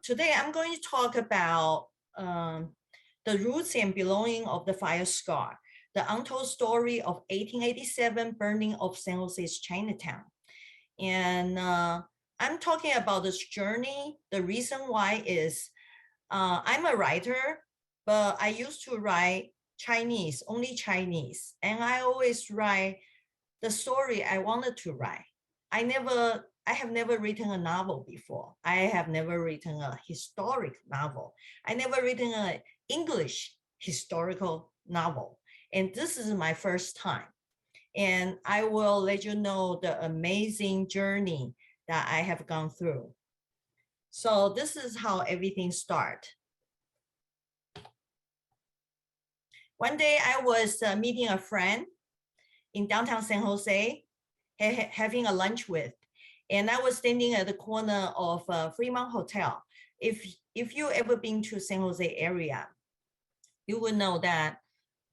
Today I'm going to talk about the roots and belonging of the fire scar, the untold story of 1887 burning of San Jose's Chinatown. And I'm talking about this journey. The reason why is I'm a writer, but I used to write Chinese, only Chinese. And I always write the story I wanted to write. I have never written a novel before. I have never written a historic novel. I never written an English historical novel. And this is my first time. And I will let you know the amazing journey that I have gone through. So this is how everything started. One day I was meeting a friend in downtown San Jose, having a lunch with, and I was standing at the corner of Fremont Hotel. If you ever been to San Jose area, you will know that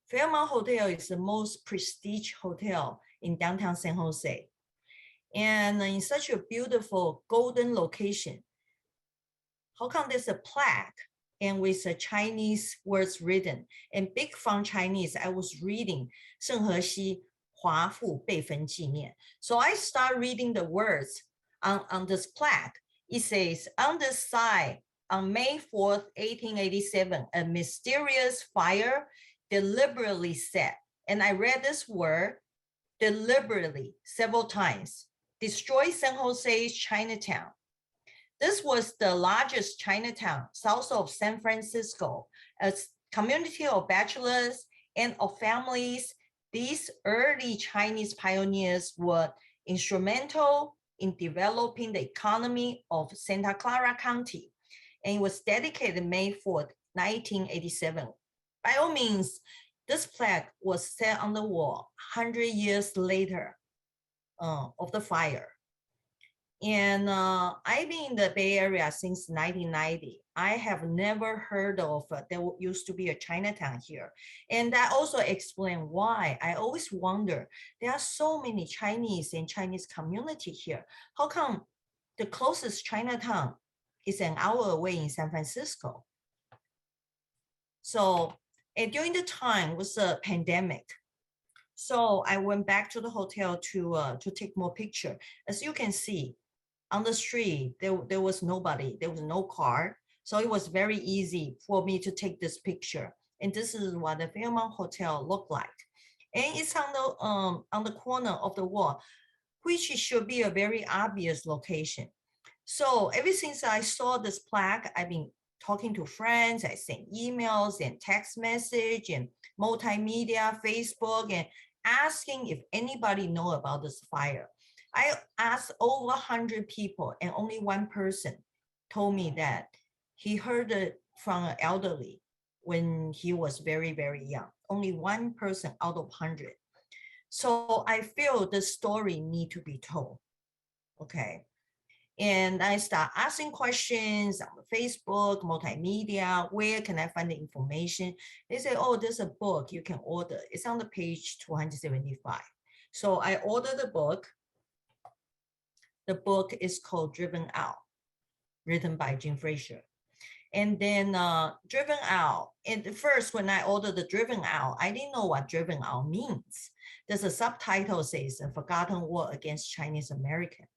Fremont Hotel is the most prestige hotel in downtown San Jose. And in such a beautiful golden location, how come there's a plaque and with a Chinese words written and big font Chinese? I was reading 圣荷西华父辈分纪念. So I start reading the words on this plaque. It says, on the side, on May 4th, 1887, a mysterious fire deliberately set. And I read this word deliberately several times. Destroy San Jose's Chinatown. This was the largest Chinatown south of San Francisco. A community of bachelors and of families, these early Chinese pioneers were instrumental in developing the economy of Santa Clara County. And it was dedicated May 4th, 1987. By all means, this plaque was set on the wall 100 years later of the fire. And I've been in the Bay Area since 1990. I have never heard of there used to be a Chinatown here. And that also explains why I always wonder, there are so many Chinese and Chinese community here. How come the closest Chinatown is an hour away in San Francisco? So, and during the time was a pandemic. So I went back to the hotel to take more picture. As you can see, on the street, there was nobody, there was no car. So it was very easy for me to take this picture. And this is what the Fairmont Hotel looked like. And it's on the corner of the wall, which should be a very obvious location. So ever since I saw this plaque, I've been talking to friends, I sent emails and text message and multimedia, Facebook, and asking if anybody know about this fire. I asked over 100 people and only one person told me that he heard it from an elderly when he was very, very young. Only one person out of 100. So I feel the story need to be told, okay? And I start asking questions on Facebook, multimedia, where can I find the information? They say, oh, there's a book you can order. It's on the page 275. So I ordered the book. The book is called Driven Out, written by Jim Frazier. And then Driven Out, and first when I ordered the Driven Out, I didn't know what Driven Out means. There's a subtitle says, A Forgotten War Against Chinese Americans.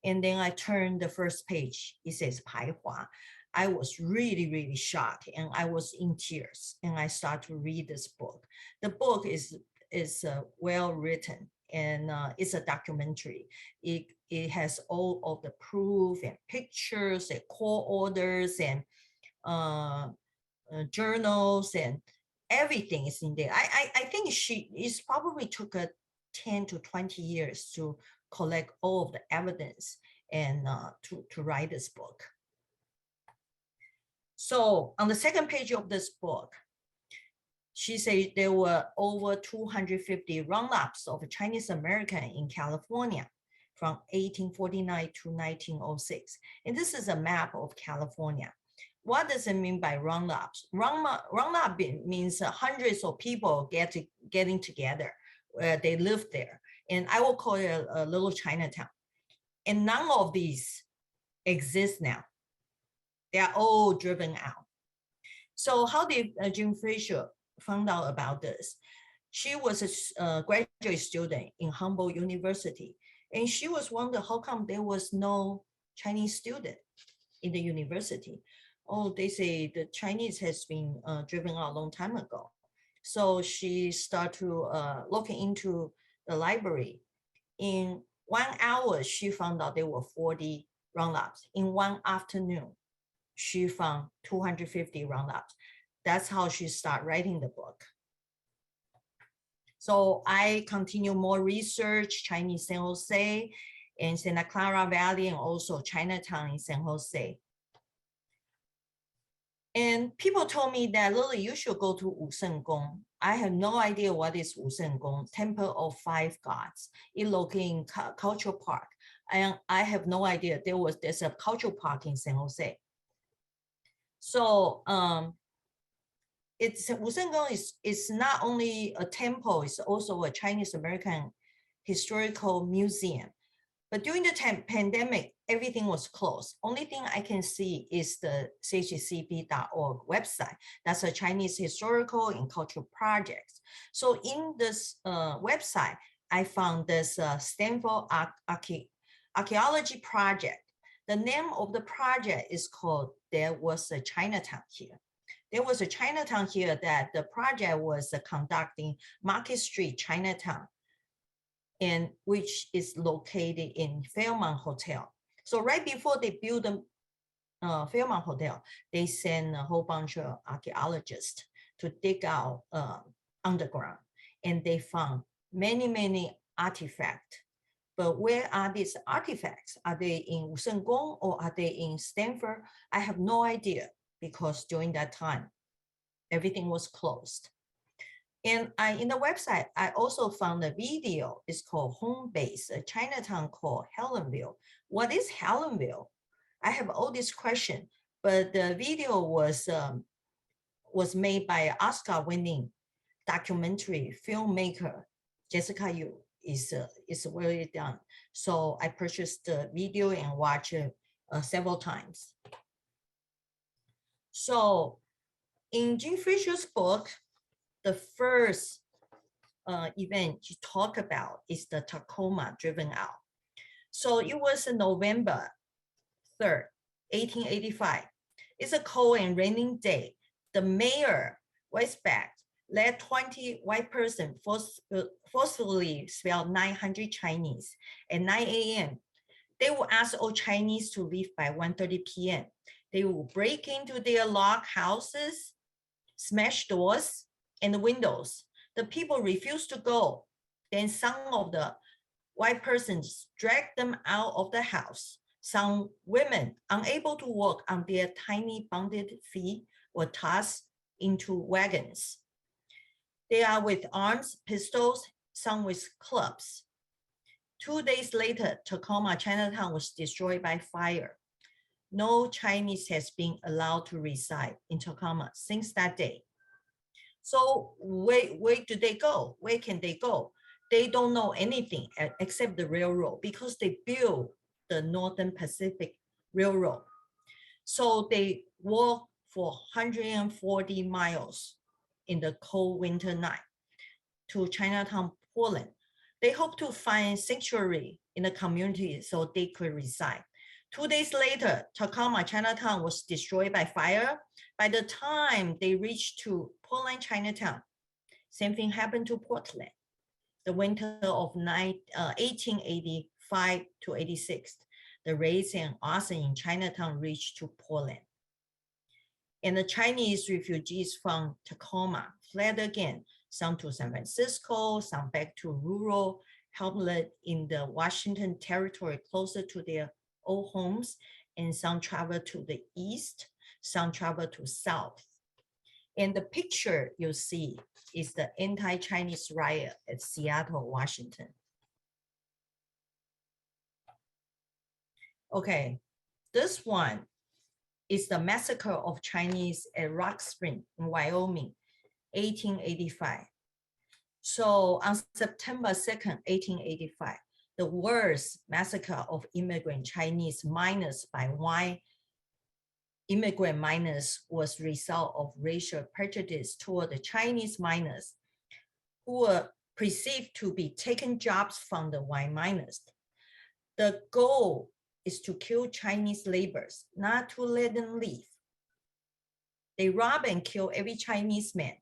And then I turned the first page, it says 排华. I was really, really shocked and I was in tears and I started to read this book. The book is well written and it's a documentary. It has all of the proof and pictures and court orders and journals and everything is in there. I think it probably took 10 to 20 years to collect all of the evidence and to write this book. So on the second page of this book, she said there were over 250 roundups of Chinese American in California from 1849 to 1906. And this is a map of California. What does it mean by roundups? Roundup means hundreds of people getting together. They live there. And I will call it a little Chinatown. And none of these exist now. They are all driven out. So how did Jean Fisher found out about this? She was a graduate student in Humboldt University, and she was wondering how come there was no Chinese student in the university. Oh, they say the Chinese has been driven out a long time ago. So she started to looking into the library. In 1 hour, she found out there were 40 roundups. In one afternoon, she found 250 roundups. That's how she started writing the book. So I continue more research, Chinese San Jose and Santa Clara Valley, and also Chinatown in San Jose. And people told me that, Lily, you should go to Wushen Gong. I have no idea what is Wushen Gong, Temple of Five Gods. It located in Cultural Park. And I have no idea there's a cultural park in San Jose. So Wushen Gong is not only a temple, it's also a Chinese American historical museum. But during the pandemic, everything was closed. Only thing I can see is the chcp.org website. That's a Chinese historical and cultural projects. So in this website, I found this Stanford archaeology project. The name of the project is called There Was a Chinatown Here. There was a Chinatown here that the project was conducting Market Street, Chinatown, and which is located in Fairmont Hotel. So right before they built the Fairmont Hotel, they sent a whole bunch of archaeologists to dig out underground, and they found many, many artifacts. But where are these artifacts? Are they in Wushen Gong or are they in Stanford? I have no idea, because during that time, everything was closed. And in the website, I also found a video. It's called Home Base, a Chinatown called Helenville. What is Helenville? I have all these questions, but the video was made by Oscar-winning documentary filmmaker Jessica Yu. Is well done. So I purchased the video and watched it several times. So in Jean Fisher's book, the first event you talk about is the Tacoma driven out. So it was November 3rd, 1885. It's a cold and raining day. The mayor, Weisbach, led 20 white persons forcefully expelled 900 Chinese. At 9 a.m., they will ask all Chinese to leave by 1:30 p.m. They will break into their log houses, smash doors and windows. The people refused to go. Then some of the white persons dragged them out of the house. Some women, unable to walk on their tiny bonded feet, were tossed into wagons. They are with arms, pistols, some with clubs. 2 days later, Tacoma Chinatown was destroyed by fire. No Chinese has been allowed to reside in Tacoma since that day. So where do they go? Where can they go? They don't know anything except the railroad, because they built the Northern Pacific Railroad. So they walk for 140 miles in the cold winter night to Chinatown, Portland. They hope to find sanctuary in the community so they could reside. 2 days later, Tacoma Chinatown was destroyed by fire. By the time they reached to Portland, Chinatown, same thing happened to Portland. The winter of 1885 to 86, the raids and arson in Chinatown reached to Portland. And the Chinese refugees from Tacoma fled again, some to San Francisco, some back to rural hamlet in the Washington territory closer to their old homes, and some traveled to the east, some traveled to south. And the picture you see is the anti-Chinese riot at Seattle, Washington. Okay, this one is the massacre of Chinese at Rock Spring in Wyoming, 1885. So on September 2nd, 1885, the worst massacre of immigrant Chinese miners by white immigrant miners was the result of racial prejudice toward the Chinese miners who were perceived to be taking jobs from the white miners. The goal is to kill Chinese laborers, not to let them leave. They rob and kill every Chinese man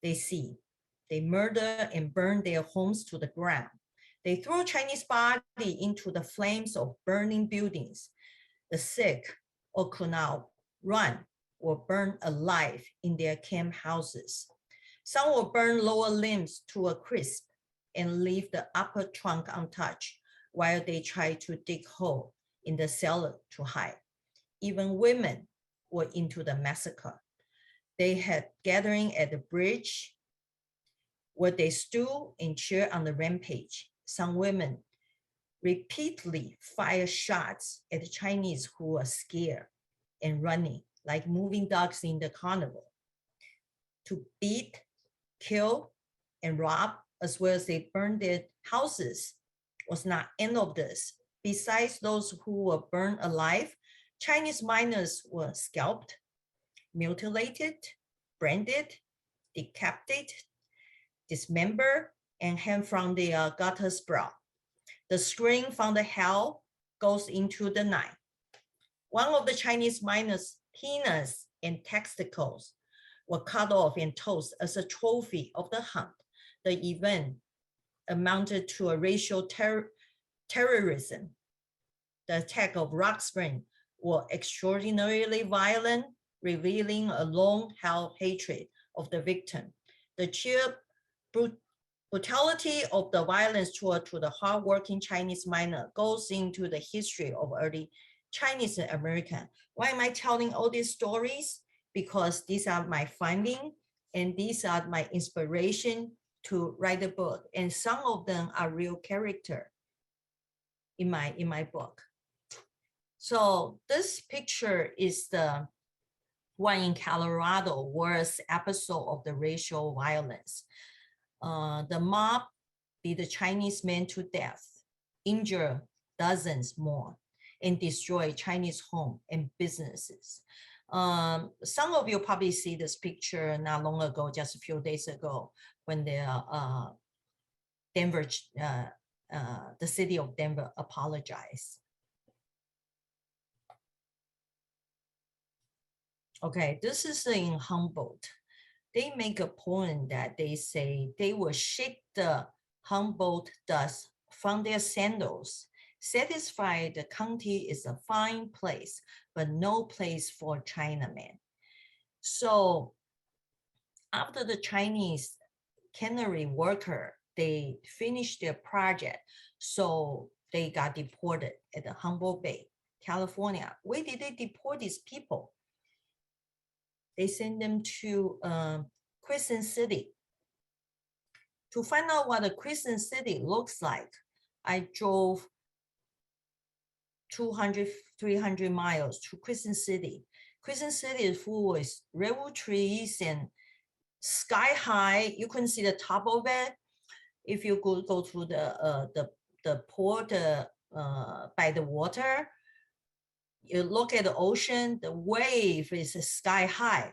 they see. They murder and burn their homes to the ground. They throw Chinese body into the flames of burning buildings. The sick or could not run were burned alive in their camp houses. Some will burn lower limbs to a crisp and leave the upper trunk untouched while they try to dig hole in the cellar to hide. Even women were into the massacre. They had gathering at the bridge where they stood and cheered on the rampage. Some women repeatedly fired shots at the Chinese who were scared and running like moving dogs in the carnival. To beat, kill, and rob, as well as they burned their houses, was not end of this. Besides those who were burned alive, Chinese miners were scalped, mutilated, branded, decapitated, dismembered, and hanged from the gutter sprout. The scream from the hell goes into the night. One of the Chinese miners' penis and testicles were cut off and tossed as a trophy of the hunt. The event amounted to a racial terrorism. The attack of Rock Spring were extraordinarily violent, revealing a long-held hatred of the victim. The sheer brutality of the violence toward the hardworking Chinese miner goes into the history of early Chinese American. Why am I telling all these stories? Because these are my findings and these are my inspiration to write a book. And some of them are real character in my book. So this picture is the one in Colorado, worst episode of the racial violence. The mob beat the Chinese men to death, injure dozens more, and destroy Chinese homes and businesses. Some of you probably see this picture not long ago, just a few days ago, when the city of Denver apologized. Okay, this is in Humboldt. They make a point that they say they will shake the Humboldt dust from their sandals, satisfied the county is a fine place, but no place for Chinamen. So after the Chinese cannery worker, they finished their project, so they got deported at the Humboldt Bay, California. Where did they deport these people? They sent them to Crescent City. To find out what a Crescent City looks like, I drove 200, 300 miles to Crescent City. Crescent City is full with redwood trees and sky high. You couldn't see the top of it. If you go to the port by the water, you look at the ocean, the wave is sky high.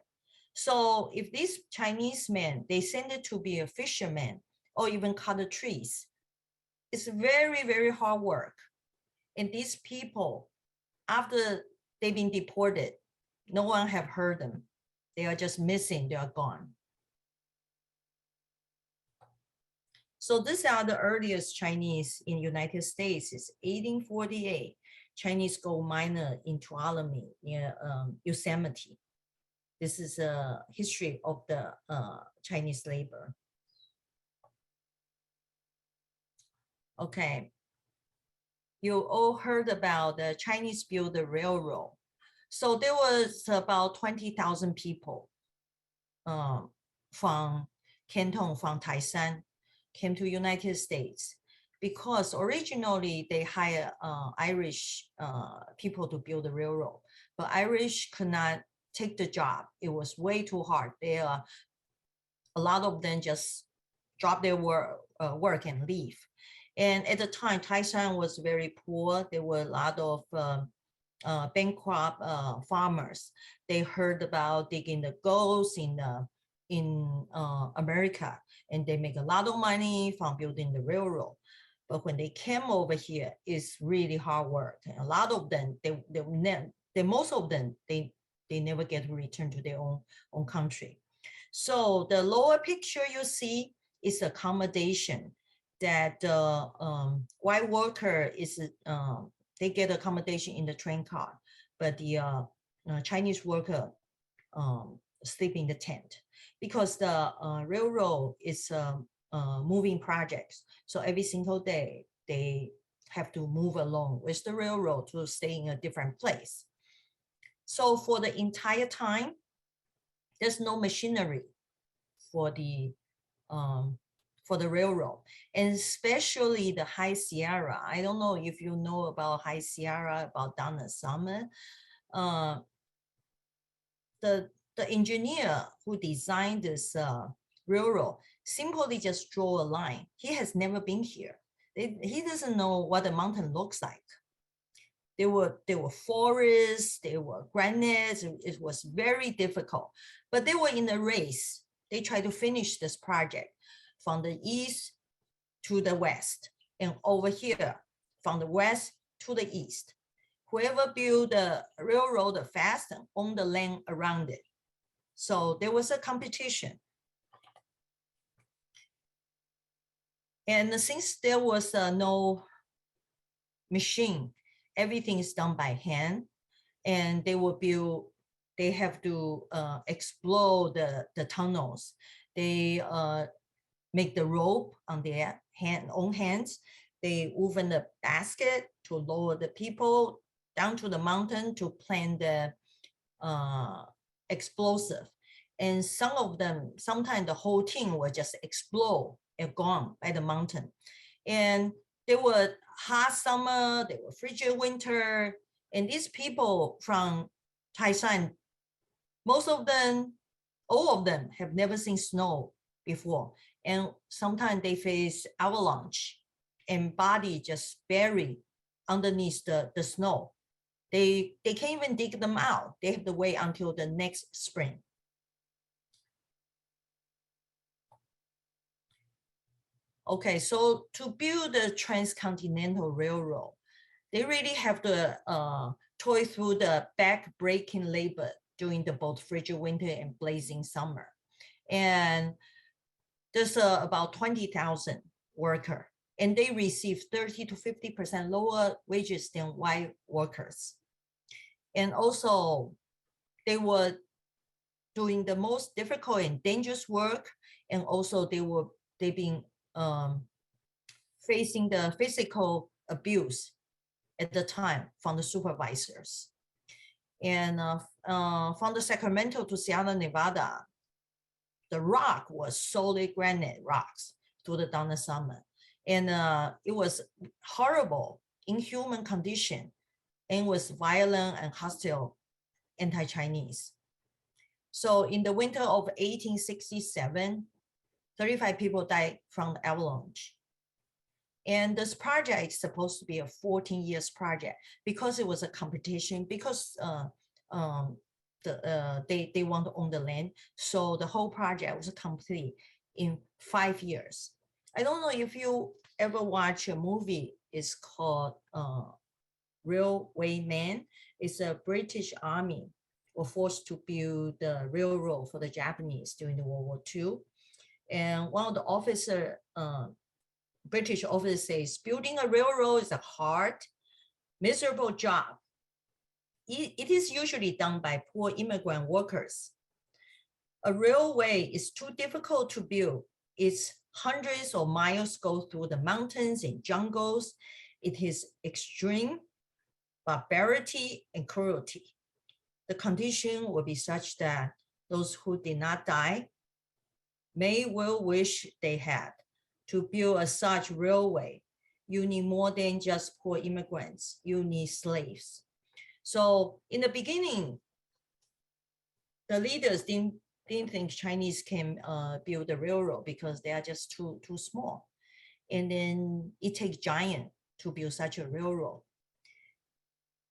So if these Chinese men, they send it to be a fisherman or even cut the trees, it's very, very hard work. And these people, after they've been deported, no one have heard them. They are just missing, they are gone. So these are the earliest Chinese in United States. It's 1848. Chinese gold miner in Tuolumne near Yosemite. This is a history of the Chinese labor. Okay, you all heard about the Chinese built the railroad. So there was about 20,000 people from Canton, from Taishan, came to United States, because originally they hired Irish people to build the railroad, but Irish could not take the job. It was way too hard. A lot of them just drop their work and leave. And at the time, Taishan was very poor. There were a lot of bankrupt farmers. They heard about digging the golds in America, and they make a lot of money from building the railroad. But when they came over here, it's really hard work. And a lot of them, most of them, they never get to return to their own country. So the lower picture you see is accommodation that white worker is they get accommodation in the train car, but the Chinese worker sleep in the tent because the railroad is moving projects. So every single day they have to move along with the railroad to stay in a different place. So for the entire time, there's no machinery for the railroad, and especially the High Sierra. I don't know if you know about High Sierra, about Donna Summer. The engineer who designed this railroad simply just draw a line. He has never been here. He doesn't know what the mountain looks like. There were forests, there were granites. It was very difficult, but they were in a race. They tried to finish this project from the east to the west, and over here from the west to the east. Whoever built the railroad the fastest owned the land around it. So there was a competition. And since there was no machine, everything is done by hand, and they have to explode the tunnels. They make the rope on their own hands. They woven the basket to lower the people down to the mountain to plant the explosive. And some of them, sometimes the whole team will just explode and gone by the mountain. And there were hot summer, there were frigid winter, and these people from Taishan, most of them, all of them have never seen snow before. And sometimes they face avalanche and body just buried underneath the snow. They can't even dig them out. They have to wait until the next spring. Okay, so to build the transcontinental railroad, they really have to toil through the back-breaking labor during the both frigid winter and blazing summer. And there's about 20,000 workers, and they receive 30 to 50% lower wages than white workers. And also, they were doing the most difficult and dangerous work, and also they've been facing the physical abuse at the time from the supervisors. And from the Sacramento to Sierra Nevada, the rock was solid granite rocks to the Donna Summer. And it was horrible, inhuman condition, and was violent and hostile anti-Chinese. So in the winter of 1867, 35 people died from the avalanche. And this project is supposed to be a 14 years project because it was a competition, because they want to own the land. So the whole project was complete in 5 years. I don't know if you ever watch a movie. It's called Railway Man. It's a British Army were forced to build the railroad for the Japanese during the World War II. And one of the officer, British officer says, building a railroad is a hard, miserable job. It is usually done by poor immigrant workers. A railway is too difficult to build. It's hundreds of miles go through the mountains and jungles. It is extreme barbarity and cruelty. The condition will be such that those who did not die may well wish they had. To build a such railway, you need more than just poor immigrants. You need slaves. So in the beginning, the leaders didn't think Chinese can build the railroad because they are just too small. And then it takes giants to build such a railroad.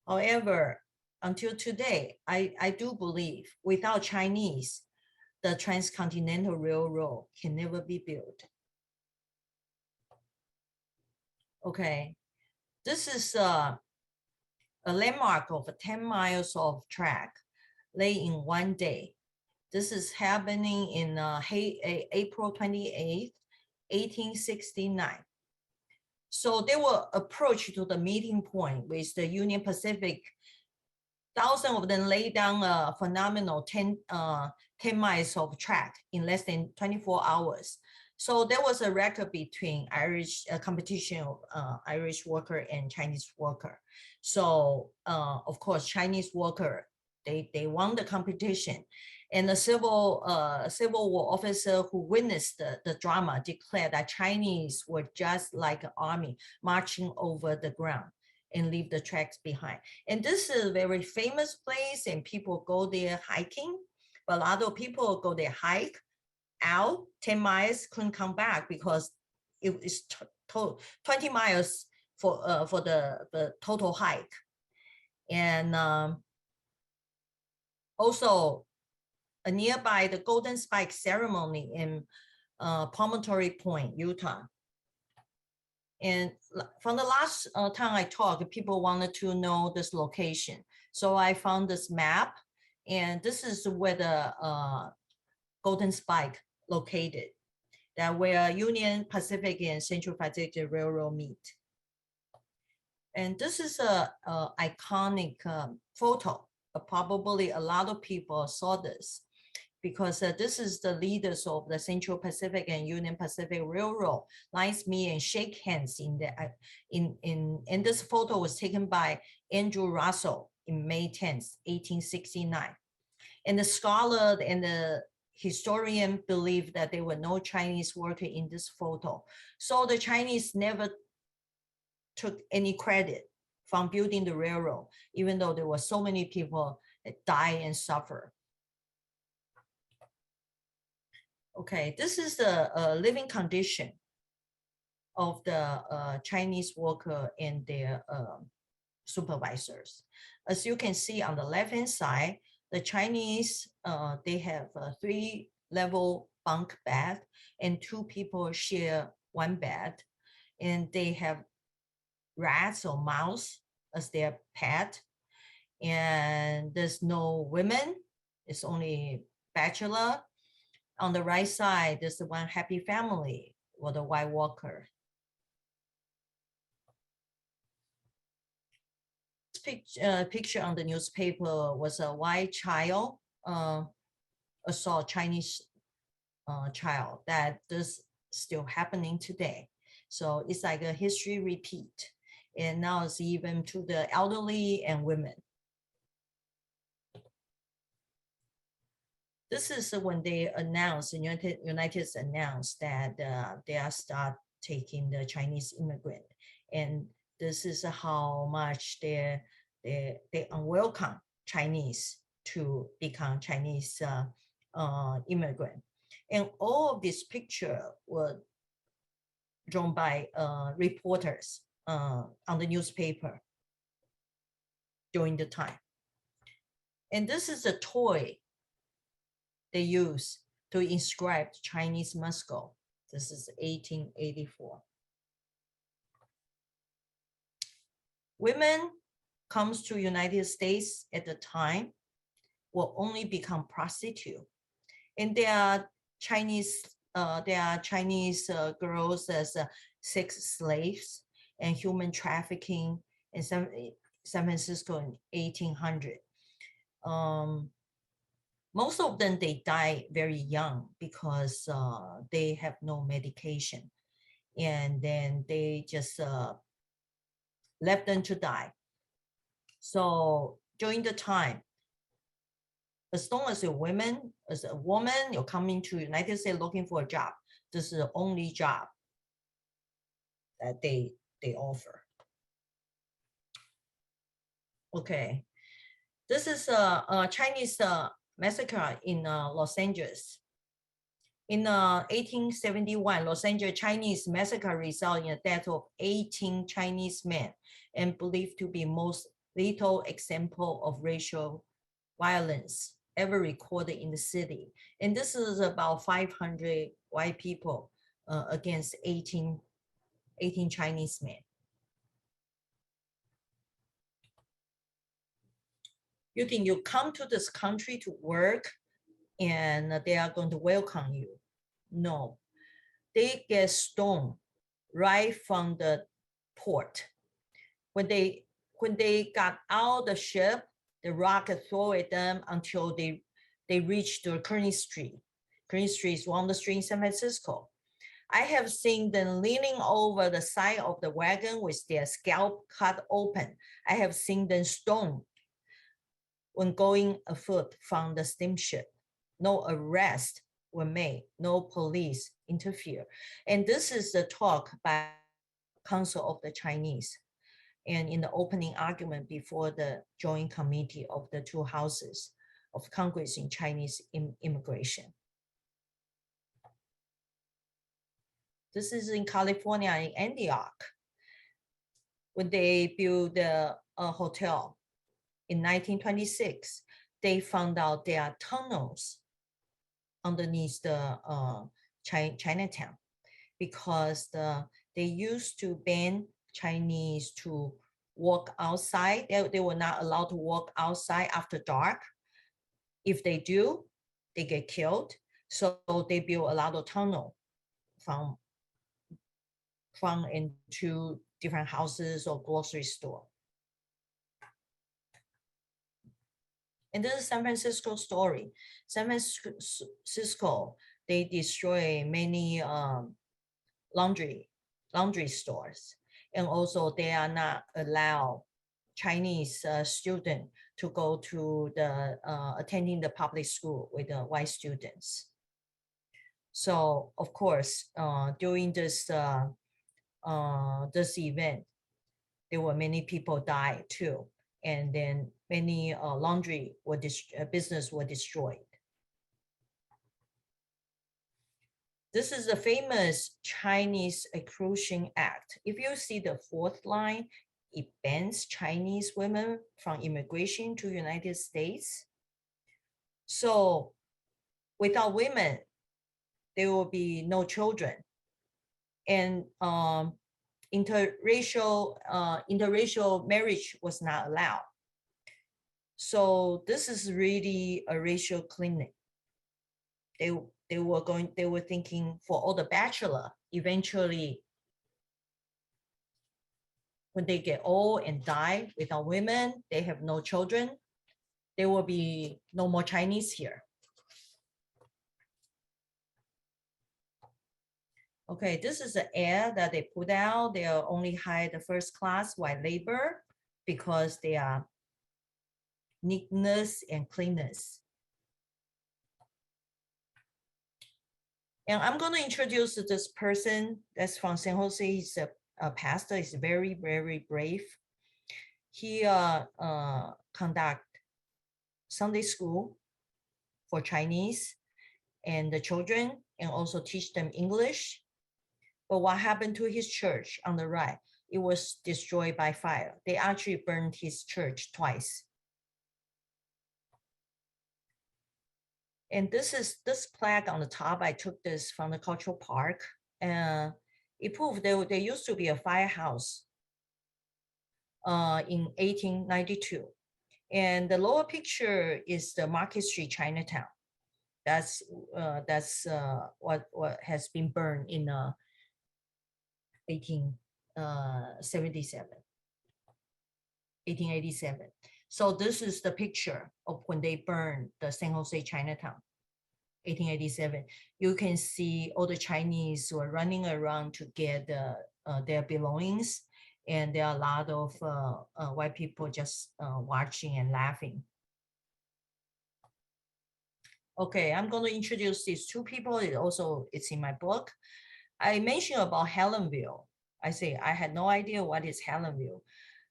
However, until today, I do believe without Chinese, the transcontinental railroad can never be built. Okay, this is a landmark of 10 miles of track laid in one day. This is happening in April 28th, 1869. So they were approached to the meeting point with the Union Pacific. Thousands of them laid down a phenomenal 10 miles of track in less than 24 hours. So there was a record between Irish competition of Irish worker and Chinese worker. So of course, Chinese worker, they won the competition. And the civil war officer who witnessed the drama declared that Chinese were just like an army marching over the ground and leave the tracks behind. And this is a very famous place and people go there hiking, but a lot of people go there hike out 10 miles, couldn't come back because it is 20 miles for the total hike. And also nearby the Golden Spike ceremony in Promontory Point, Utah. And from the last time I talked, people wanted to know this location. So I found this map, and this is where the Golden Spike located, that where Union Pacific and Central Pacific Railroad meet. And this is a iconic photo. Probably a lot of people saw this because this is the leaders of the Central Pacific and Union Pacific Railroad nice meet and shake hands in the and this photo was taken by Andrew Russell in May 10th, 1869. And the scholar and the historian believe that there were no Chinese worker in this photo. So the Chinese never took any credit from building the railroad, even though there were so many people that die and suffer. Okay, this is the living condition of the Chinese worker and their supervisors. As you can see on the left-hand side, the Chinese, they have a 3-level bunk bed and 2 people share one bed. And they have rats or mouse as their pet. And there's no women, it's only bachelor. On the right side, there's the one happy family or the white worker. This picture on the newspaper was a white child assault Chinese child. That is still happening today. So it's like a history repeat. And now it's even to the elderly and women. This is when they announced, United States announced that they are start taking the Chinese immigrant. And this is how much they unwelcome Chinese to become Chinese immigrant. And all of these pictures were drawn by reporters on the newspaper during the time. And this is a toy they use to inscribe Chinese mascot. This is 1884. Women comes to United States at the time will only become prostitute. And there are Chinese girls as sex slaves and human trafficking in San Francisco in 1800. Most of them, they die very young because they have no medication. And then they just left them to die. So during the time, as long as as a woman, you're coming to United States looking for a job, this is the only job that they offer. Okay, this is a Chinese massacre in Los Angeles. In 1871, Los Angeles Chinese massacre resulted in the death of 18 Chinese men and believed to be most lethal example of racial violence ever recorded in the city. And this is about 500 white people against 18 Chinese men. You think you come to this country to work and they are going to welcome you? No, they get stoned right from the port. When they got out the ship, the rocket threw at them until they reached the Kearny Street. Kearny Street is one of the streets in San Francisco. I have seen them leaning over the side of the wagon with their scalp cut open. I have seen them stoned when going afoot from the steamship. No arrest were made, no police interfere. And this is the talk by Council of the Chinese. And in the opening argument before the Joint Committee of the two houses of Congress in Chinese immigration. This is in California, in Antioch, when they built a hotel in 1926. They found out there are tunnels underneath the Chinatown because they used to ban Chinese to walk outside. They were not allowed to walk outside after dark. If they do, they get killed. So they built a lot of tunnel from into different houses or grocery store. And this is San Francisco story. San Francisco, they destroy many laundry stores. And also they are not allowed Chinese students to go to the attending the public school with the white students. So of course, during this event, there were many people died too, and then many laundry business were destroyed. This is the famous Chinese Exclusion Act. If you see the fourth line, it bans Chinese women from immigration to United States. So without women, there will be no children. And interracial marriage was not allowed. So this is really a racial clinic. They were thinking for all the bachelor, eventually when they get old and die without women, they have no children, there will be no more Chinese here. Okay, this is the ad that they put out. They only hire the first class white labor because they are neatness and cleanness. And I'm going to introduce this person that's from San Jose. He's a pastor. He's very, very brave. He conduct Sunday school for Chinese and the children, and also teach them English. But what happened to his church on the right? It was destroyed by fire. They actually burned his church twice. And this plaque on the top, I took this from the cultural park. It proved there used to be a firehouse in 1892. And the lower picture is the Market Street, Chinatown. That's what has been burned in 1887. So this is the picture of when they burned the San Jose Chinatown, 1887. You can see all the Chinese were running around to get their belongings, and there are a lot of white people just watching and laughing. Okay, I'm going to introduce these two people. It's in my book. I mentioned about Helenville. I say I had no idea what is Helenville.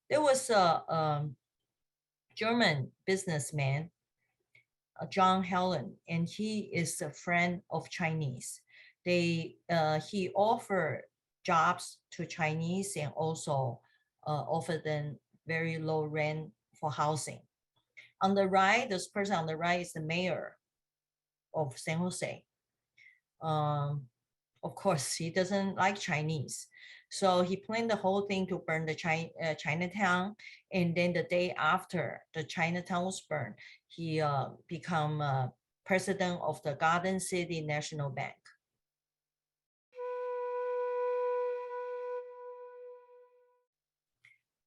There was a German businessman, John Helen, and he is a friend of Chinese. He offered jobs to Chinese and also offered them very low rent for housing. On the right, this person on the right is the mayor of San Jose. Of course, he doesn't like Chinese. So he planned the whole thing to burn the Chinatown. And then the day after the Chinatown was burned, he became president of the Garden City National Bank.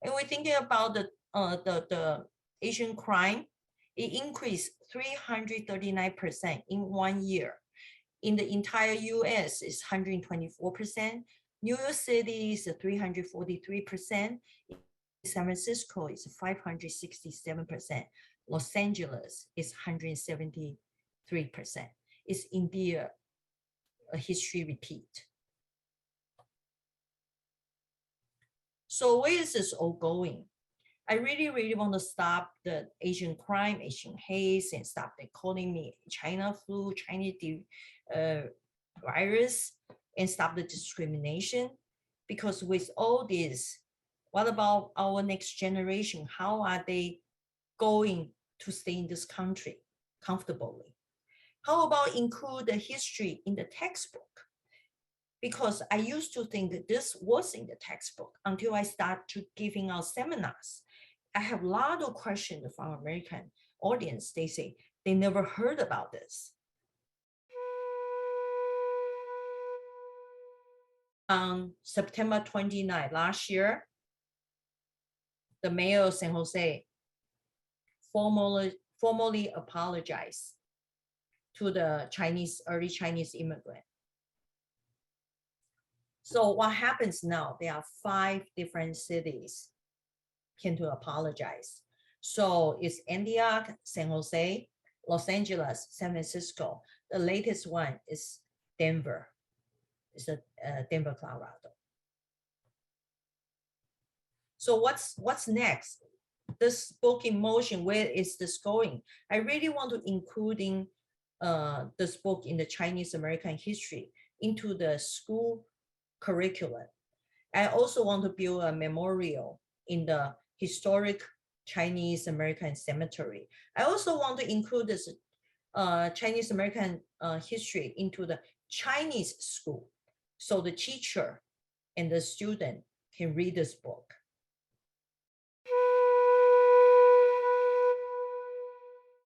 And we're thinking about the Asian crime, it increased 339% in 1 year. In the entire US, it's 124%. New York City is 343%. San Francisco is 567%. Los Angeles is 173%. It's indeed a history repeat. So where is this all going? I really want to stop the Asian crime, Asian hate, and stop they calling me China flu, Chinese virus, and stop the discrimination. Because with all this, what about our next generation? How are they going to stay in this country comfortably? How about include the history in the textbook? Because I used to think that this was in the textbook until I start to giving out seminars. I have a lot of questions from American audience. They say they never heard about this. On September 29 last year, the mayor of San Jose formally apologized to the early Chinese immigrant. So what happens now? There are 5 different cities came to apologize. So it's Antioch, San Jose, Los Angeles, San Francisco. The latest one is Denver. It's Denver, Colorado. So what's next? This book in motion, where is this going? I really want to including this book in the Chinese American history into the school curriculum. I also want to build a memorial in the historic Chinese American cemetery. I also want to include this Chinese American history into the Chinese school, so the teacher and the student can read this book.